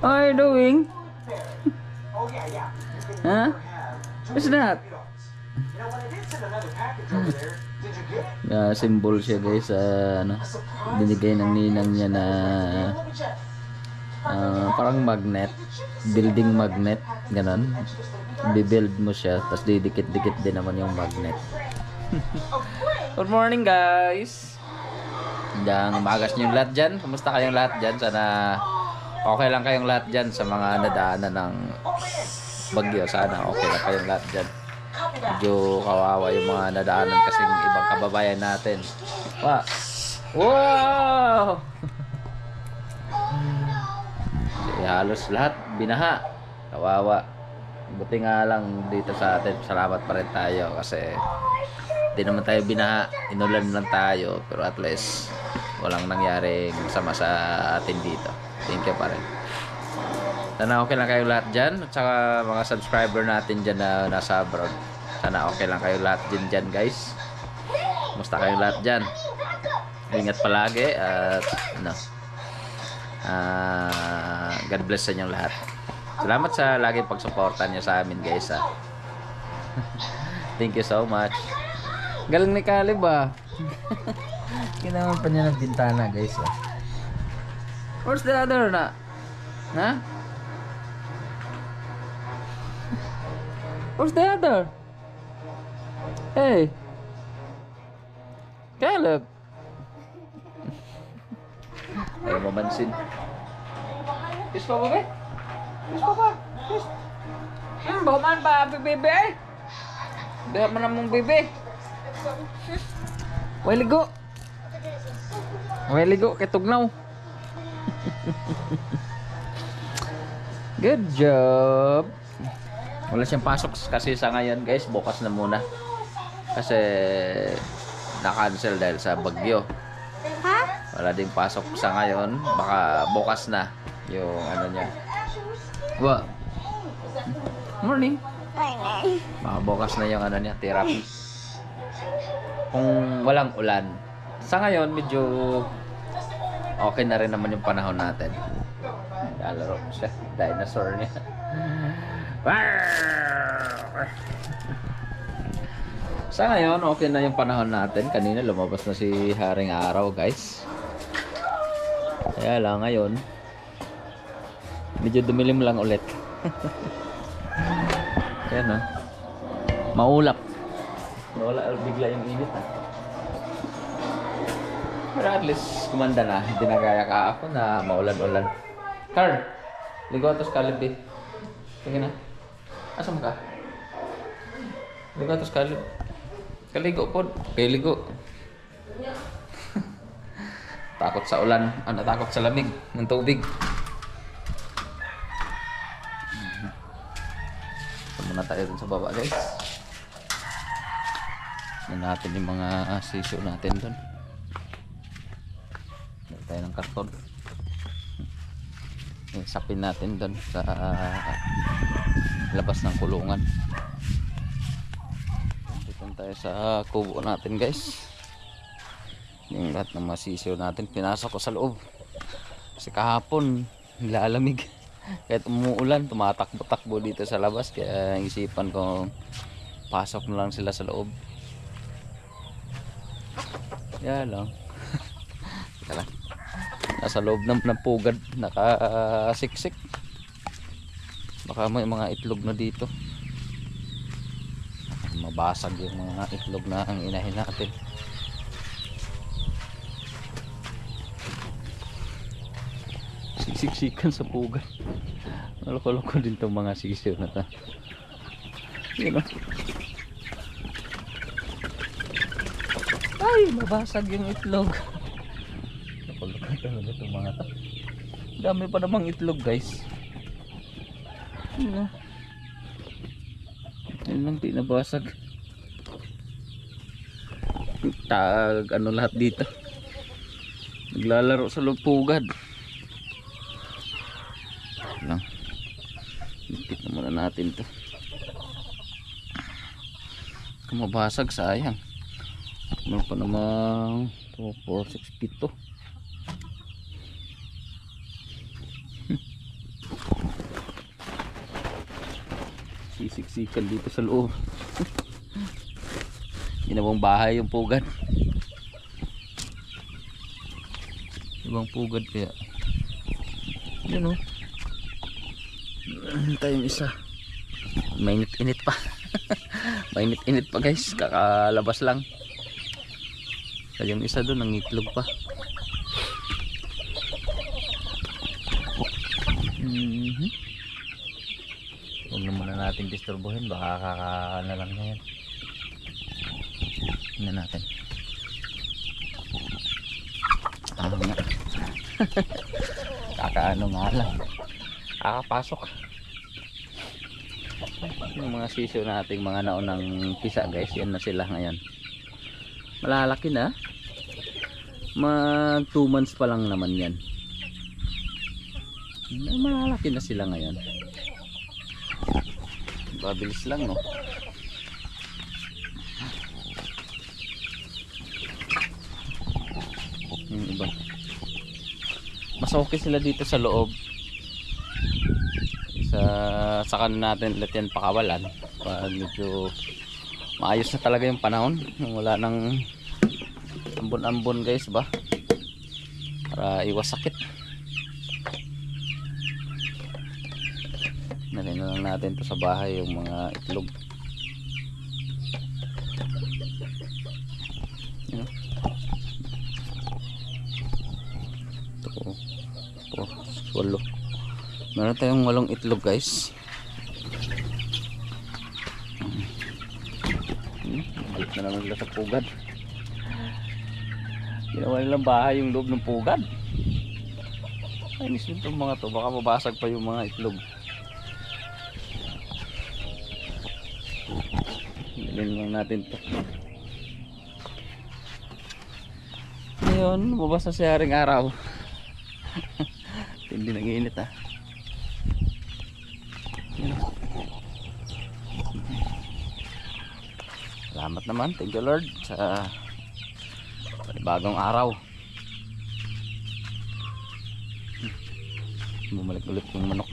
What are you doing? Huh? What's that? Symbol siya guys, ano, binigay ng ninang niya na parang magnet, building magnet, ganon. Bibuild mo siya, tapos didikit-dikit din naman yung magnet. Good morning guys. Hanggang magas nyo yung lahat dyan. Kumusta kayong lahat dyan? Sana okay lang kayong lahat dyan sa mga nadaanan ng bagyo. Sana okay lang kayong lahat dyan. Medyo kawawa yung mga nadaanan kasing ibang kababayan natin. Wow! Halos lahat binaha. Kawawa. Buti nga lang dito sa atin. Salamat pa rin tayo kasi hindi naman tayo binaha, inulan lang tayo, pero at least walang nangyaring sama sa atin dito. Thank you pa rin. Sana okay lang kayo lahat dyan, at saka mga subscriber natin dyan na nasa abroad. Sana okay lang kayo lahat dyan guys. Musta kayo lahat dyan? Ingat palagi at God bless sa inyong lahat. Salamat sa lagi pagsuporta nyo sa amin guys. Thank you so much. Galing ni Caleb Ginawan pa niya ng bintana guys. Where's the other na? Ha? Where's the other? Hey Caleb. Ayaw mamansin. Kiss pa ba ba? Kiss pa ba? Kiss. Bahuman pa bebe. Beha man namong bebe. Ligo kay tugnaw. Good job. Wala siyang pasok kasi sa ngayon guys, bukas na muna kasi na-cancel dahil sa bagyo. Wala ding pasok sa ngayon, baka bukas na yung ano niya. Morning. Baka bukas na yung ano niya, therapy. Kung walang ulan. Sa ngayon, medyo okay na rin naman yung panahon natin. Lalaro siya. Dinosaur niya. Sa ngayon, okay na yung panahon natin. Kanina lumabas na si Haring Araw, guys. Kaya lang ngayon, medyo dumilim lang ulit. Kaya na. Maulap. Wala bigla yung init Pero at least kumanda na. Hindi na gaya ka ako na maulan-ulan. Carl, ligo atos Caleb eh. Sige na. Asa mo ka? Ligo atos Caleb. Kaligo po. Okay, ligo. Takot sa ulan. Takot sa lamig ng tubig. Muna tayo dun sa baba guys. Natin yung mga sisyo natin dun. Meron tayo ng karton. Sapin natin dun sa labas ng kulungan. Dito tayo sa kubo natin guys. Yung lahat ng mga sisyo natin pinasok ko sa loob kasi kahapon nilalamig. Kahit umuulan tumatakbo-takbo dito sa labas, kaya isipan ko pasok na lang sila sa loob. Yan lang. Teka lang. Nasa loob ng pugad, nakasiksik. Baka may mga itlog na dito. Mabasag yung mga itlog na ang inahin natin. Siksikan sa pugad. Loko-loko din itong mga sisiyo na ito. Yun o. Ay, mabasag yung itlog. Loko-loko talaga itong mga ito. Dami pa namang itlog guys. Yun o. Yun lang, di nabasag. Ano lahat dito. Naglalaro sa loob pugad. Lang. Ipit na muna natin to. Kung mabasag, sayang. Meron pa namang 2, 4, 6 feet to. Nagsisiksikan dito sa loob. Ginawang bahay yung pugad. Ibang pugad kaya. Yun o. Tayong isa. Mainit-init pa. Mainit-init pa guys. Kakalabas lang. Kaya yung isa doon nangitlog pa. Huwag na muna natin disturbuhin. Baka kakana lang na yan. Tingnan natin. Nga. Kakaano nga lang. Kakapasok. Yung mga sisyo nating mga naunang pisa guys, yan na sila ngayon. Malalaki na. Mag 2 months pa lang naman yan. Malalaki na sila ngayon. Babilis lang no. Yung iba. Mas okay sila dito sa loob. Sa kan natin ulit yan pakawalan. Pag medyo maayos na talaga yung panahon. Wala nang ambon-ambon guys ba. Para iwas sakit. Nalin na lang natin to sa bahay yung mga itlog. Ito swallow. Meron tayong 8 itlog guys. Balik na naman sila sa pugad. Ginawa nilang bahay yung loob ng pugad. Ay miss nito mga to. Baka mabasag pa yung mga itlog. Bilhin lang natin to. Ngayon, lumabas na si Haring Araw. Hindi nag-iinit ha. Salamat naman, thank you Lord sa panibagong araw. Bumalik ulit yung manok.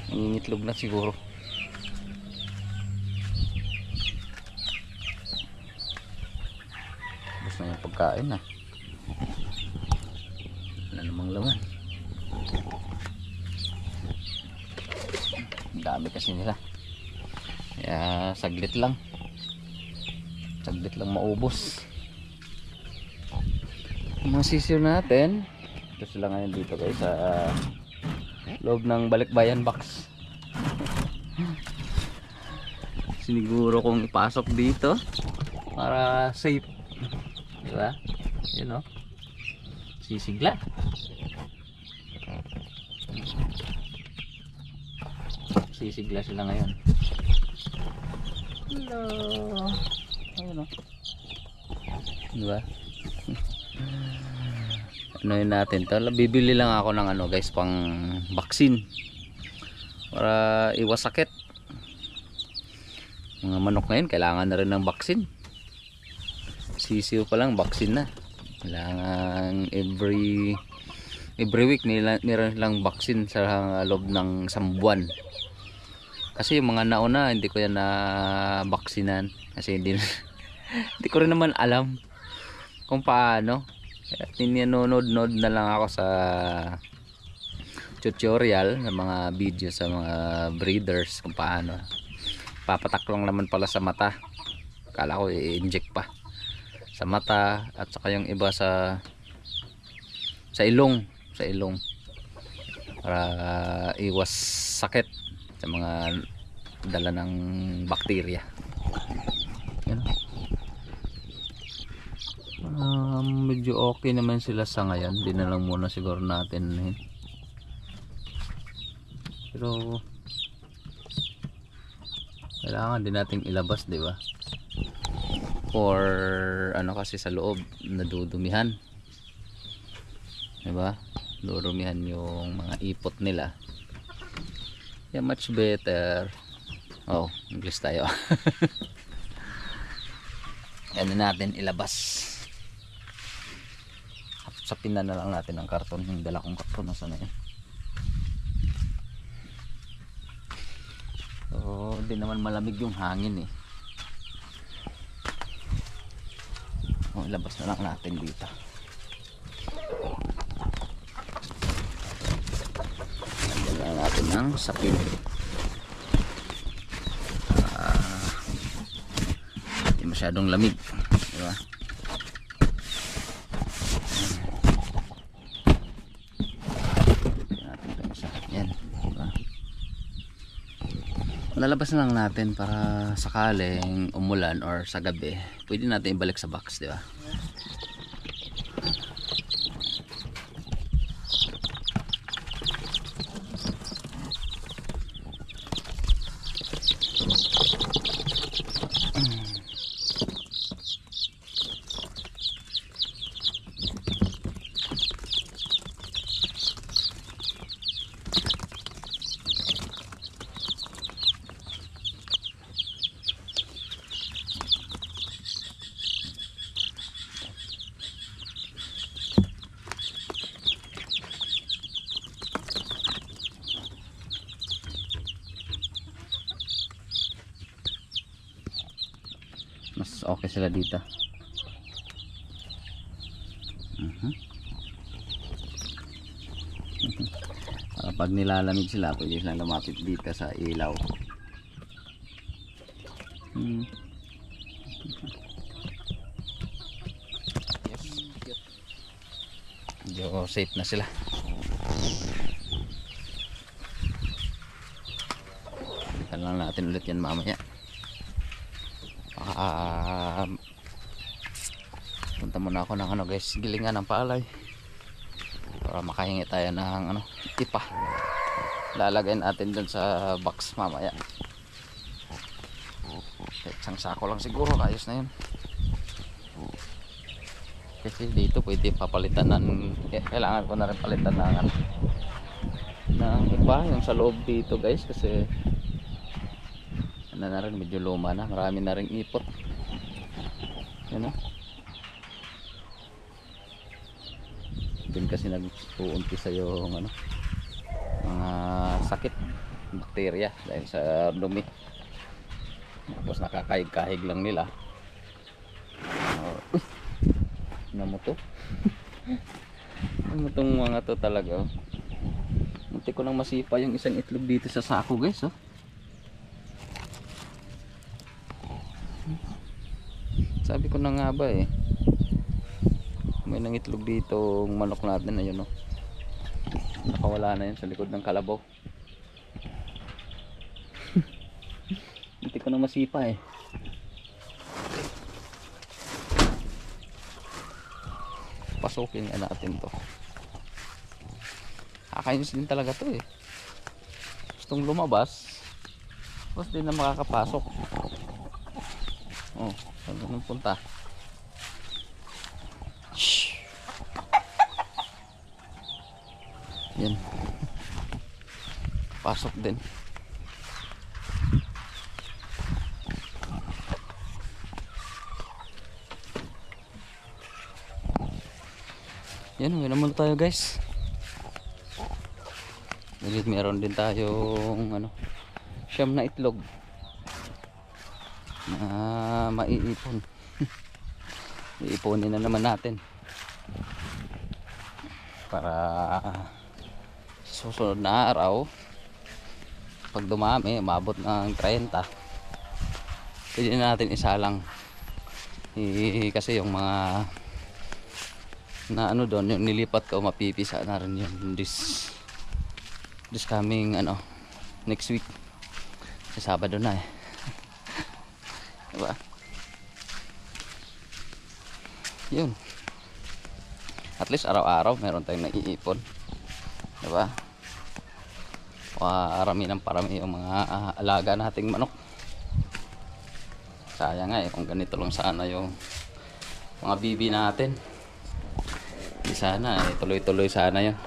Nangingitlog na siguro. Tapos na yung pagkain na. Wala namang laman. Ang dami kasi nila. Kaya saglit lang maubos. Yung mga sisiyo natin, ito sila ngayon dito guys sa loob ng balikbayan box. Siniguro kong ipasok dito para safe, diba? Yun o, sisigla. Sisigla sila ngayon. Hello. Ayun o, diba? Ano yun natin to, bibili lang ako ng ano guys, pang vaccine para iwas sakit. Mga manok ngayon kailangan na rin ng vaccine. Sisiw pa lang vaccine na. Kailangan every week meron lang vaccine sa loob ng 1 buwan. Kasi yung mga nauna hindi ko yan na vaksinan kasi hindi ko rin naman alam kung paano. Ninonood na lang ako sa tutorial ng mga video sa mga breeders kung paano. Papatak lang naman pala sa mata. Akala ko i-inject pa sa mata at saka yung iba sa ilong, para iwas sakit sa mga dala ng bakterya. Yan. Medyo okay naman sila sa ngayon. Di na lang muna siguro natin pero kailangan din nating ilabas, di ba? For ano kasi sa loob nadudumihan, di ba? Dudumihan yung mga ipot nila. Yeah, much better. Oh, English tayo. Yan na natin ilabas. Sapin na lang natin ang karton. Yung dala kong karton na sana yan. Hindi naman malamig yung hangin eh. O, ilabas na lang natin dito. Lagyan lang natin ng sapin. Hindi masyadong lamig, diba? Yan, diba? Lalabas na lang natin para sakaling umulan or sa gabi pwede natin ibalik sa box, diba? Mas okay sila dito. Para pag nilalamig sila, pwede silang lumapit dito sa ilaw. Medyo safe na sila. Balikan lang natin ulit yan mamaya. Punta muna ako ng guys, gilingan ng palay para makahingi tayo ng ipa. Lalagay natin dun sa box mamaya. Isang sako lang siguro, ayos na yun. Kasi dito pwede papalitan ng kailangan ko na rin palitan ng ipa yung sa loob dito guys, kasi na rin, medyo luma na, marami na ring ipot. Yan o. Doon kasi nag-uumpisa yung mga sakit, bakterya dahil sa dumi. Tapos nakakahig-kahig lang nila. Ano mo to? Ano tong mga to talaga? Munti ko nang masipa yung isang itlog dito sa sako guys. Sabi ko na nga ba may nangitlog dito ng manok natin, ayun nakawala na yun sa likod ng kalabaw. Hindi ko na masipa pasukin nga natin to. Kakainis din talaga to gustong lumabas tapos din na makakapasok. Saan nang punta? Shhh. Yan. Pasok din. Yan, may naman tayo guys. Meron din tayong siyam na itlog na maiipon. Iiponin na naman natin para susunod na araw pag dumami, umabot ng 30, pwede natin isalang. Kasi yung mga na doon, yung nilipat ko, mapipisa na rin yun this coming next week, sa Sabado na diba? Yun, at least araw-araw meron tayong naiipon, diba? Parami ng parami yung mga alaga nating manok. Sayang kung ganito lang sana yung mga bibi natin. Di sana tuloy-tuloy sana yun.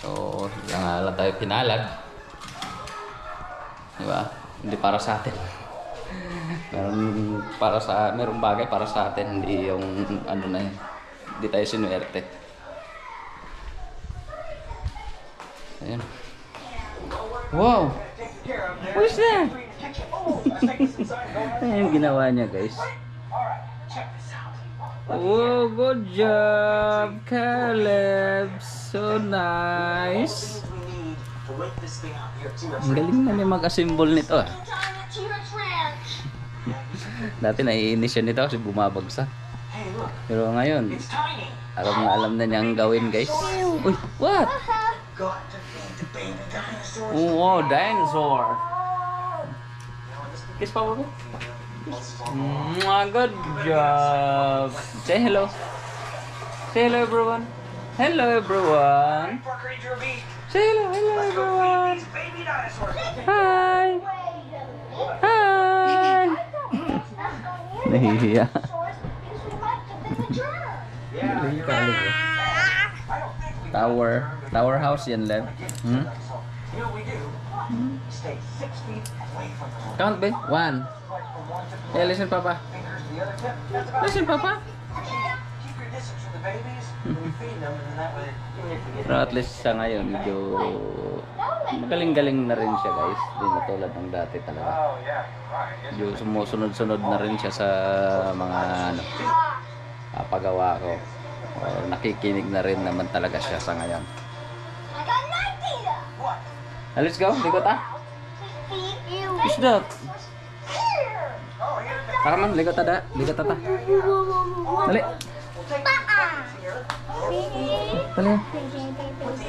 So lang tayo pinalag, diba? Hindi para sa atin. Merong bagay para sa atin, hindi yung na yun. Hindi tayo sinuwerte. Ayan. Wow! What's that? Ano yung ginawa niya, guys? Oh, good job, Caleb. So nice. Ang galing na niya mag-assemble nito ah. Dati naiinis siya nito kasi bumabagsak. Pero ngayon, alam na niyang gawin, guys. Uy, what? Oh, dinosaur. Kiss pa mo. Good job. Say hello. Say hello, everyone. Hello, everyone. Say hello, hello, everyone. Hi. Hi. Nahihiya. Tower house yan, Lev. Count, be. 1. Yeah, listen, Papa. Listen, Papa. Pero at least sa ngayon, medyo magaling-galing na rin siya, guys. Hindi na tulad ng dati talaga. Medyo sumusunod-sunod na rin siya sa mga pagawa ko. Nakikinig na rin naman talaga siya sa ngayon. Let's go, likot ah. What's that? Tara man, likot ada, likot ata. Dali. Dali.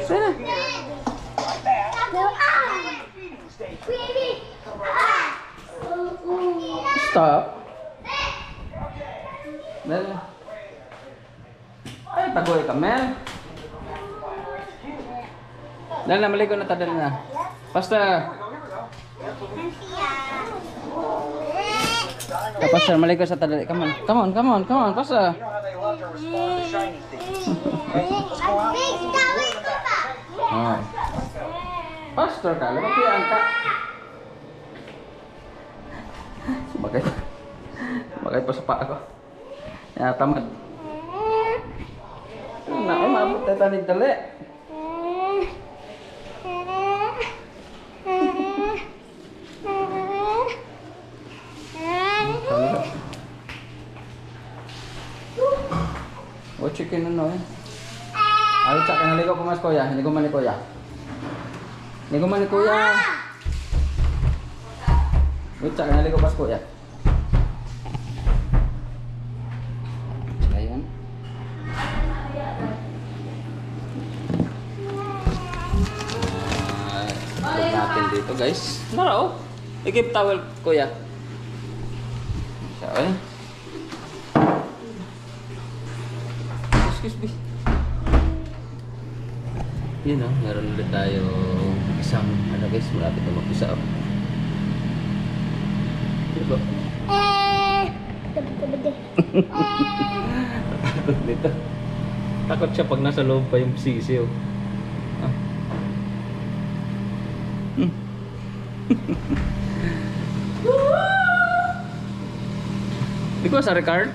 Sana. Stop. Dali. Ay, tagoy ka, Mel. Dali na, maligo na ta, dali na. Basta. Pastor, maligo sa ta, dali. Come on, come on, come on, come on, Pastor. Oh. Pastor ka, lumatian ka. Bagay pa sa paa ko. Ya, tamad. Ay, maabot na tanig dali. O, chicken ano eh. Ay, tsaka naligo pa mas kuya. Hindi ko man ni kuya. Hindi ko man ni kuya. Wait, tsaka naligo pa mas kuya. Ayan. Log natin dito, guys. Nara, oh. I-keep towel, kuya. Siya, eh. Excuse me. Yun o, meron ulit tayo isang, ano guys, malapit na mag-isa up. Diba? Takot dito. Takot siya pag nasa loob pa yung sisiw. Ah. Di ko sa record?